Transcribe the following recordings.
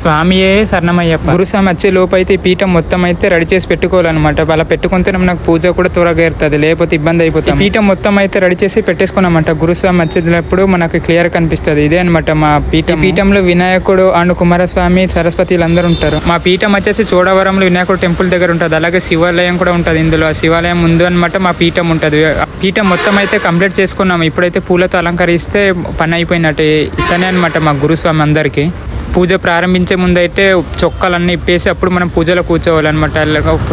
స్వామియే శరణమయ్యప్ప. గురుస్వామి వచ్చే లోపు అయితే ఈ పీఠం మొత్తం అయితే రెడీ చేసి పెట్టుకోవాలన్నమాట. అలా పెట్టుకుంటే మనకు పూజ కూడా త్వరగా ఏరుతుంది, లేకపోతే ఇబ్బంది అయిపోతుంది. పీఠం మొత్తం అయితే రెడీ చేసి పెట్టేసుకున్నామంట. గురుస్వామి వచ్చేటప్పుడు మనకు క్లియర్ కనిపిస్తుంది. ఇదే అనమాట మా పీఠం. పీఠంలో వినాయకుడు అండ్ కుమారస్వామి, సరస్వతి అందరూ ఉంటారు. మా పీఠం వచ్చేసి చోడవరంలో వినాయకుడు టెంపుల్ దగ్గర ఉంటుంది. అలాగే శివాలయం కూడా ఉంటుంది. ఇందులో శివాలయం ముందు అనమాట మా పీఠం ఉంటుంది. పీఠం మొత్తం అయితే కంప్లీట్ చేసుకున్నాము. ఇప్పుడైతే పూలతో అలంకరిస్తే పని అయిపోయినట్టే. ఇతనే అనమాట మా గురుస్వామి అందరికి. పూజ ప్రారంభించే ముందు అయితే చొక్కాలన్నీ ఇప్పేసి అప్పుడు మనం పూజలో కూర్చోవాలన్నమాట.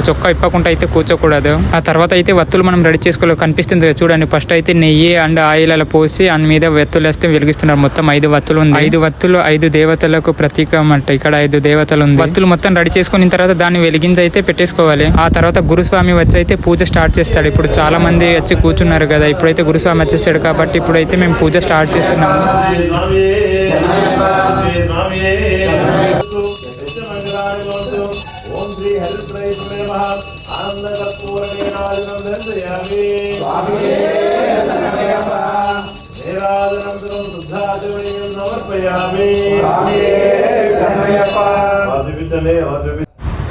చొక్కా ఇప్పకుండా అయితే కూర్చోకూడదు. ఆ తర్వాత అయితే వత్తులు మనం రెడీ చేసుకోవాలి. కనిపిస్తుంది చూడండి. ఫస్ట్ అయితే నెయ్యి అండ్ ఆయిల్ అలా పోసి దాని మీద వత్తులు వేస్తే వెలిగిస్తున్నారు. మొత్తం 5 వత్తులు ఉంది. 5 వత్తులు 5 దేవతలకు ప్రతీకం అన్నమాట. ఇక్కడ 5 దేవతలు ఉంది. వత్తులు మొత్తం రెడీ చేసుకున్న తర్వాత దాన్ని వెలిగించి అయితే పెట్టేసుకోవాలి. ఆ తర్వాత గురుస్వామి వచ్చి అయితే పూజ స్టార్ట్ చేస్తాడు. ఇప్పుడు చాలా మంది వచ్చి కూర్చున్నారు కదా. ఇప్పుడైతే గురుస్వామి వచ్చేసాడు కాబట్టి ఇప్పుడైతే మేము పూజ స్టార్ట్ చేస్తున్నాము.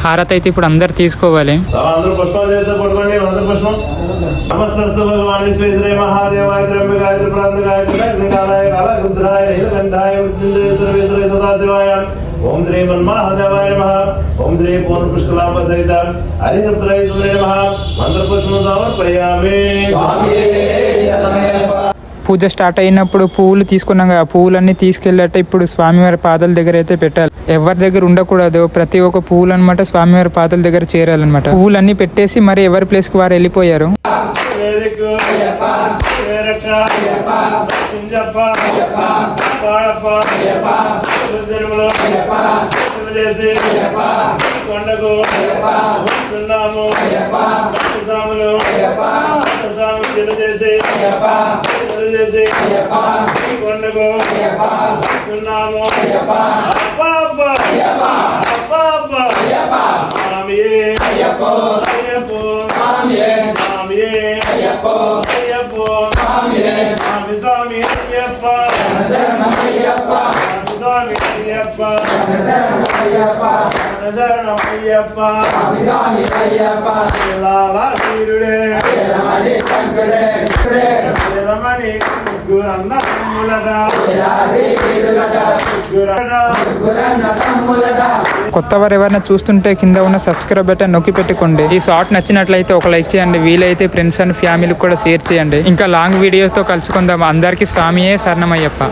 హారతి అయితే ఇప్పుడు అందరు తీసుకోవాలి. అందరూ పుష్పాలు చేస్తే పట్టుకోండి. అందరూ పుష్పం. నమస్తస్తు భగవాన్ విశ్వేశ్వరాయ మహాదేవాయ త్ర్యంబకాయ త్రిపురాంతకాయ త్రికాలాయ కాలరుద్రాయ నీలకంఠాయ మృత్యుంజయ సర్వేశ్వరాయ సదాశివాయ. ఓం శ్రీ మన్మహాదేవాయ నమః. ఓం శ్రీ పూర్ణ పుష్కలాంబ సహిత హరిహృద్రాయ నమః. మంత్రపుష్పం సమర్పయామి. పూజ స్టార్ట్ అయినప్పుడు పువ్వులు తీసుకున్నాం కదా, పువ్వులన్నీ తీసుకెళ్ళట ఇప్పుడు స్వామివారి పాదాల దగ్గర అయితే పెట్టాలి. ఎవరి దగ్గర ఉండకూడదు. ప్రతి ఒక్క పువ్వులు అనమాట స్వామివారి పాదాల దగ్గర చేరాలన్నమాట. పువ్వులన్నీ పెట్టేసి మరి ఎవరి ప్లేస్ కి వారు వెళ్ళిపోయారు. కొత్తవారు ఎవరైనా చూస్తుంటే కింద ఉన్న సబ్స్క్రైబ్ బటన్ నొక్కి పెట్టుకోండి. ఈ షార్ట్ నచ్చినట్లయితే ఒక లైక్ చేయండి. వీలైతే ఫ్రెండ్స్ అండ్ ఫ్యామిలీకి కూడా షేర్ చేయండి. ఇంకా లాంగ్ వీడియోస్ తో కలుసుకుందాం. అందరికీ స్వామియే శరణమయ్యప్ప.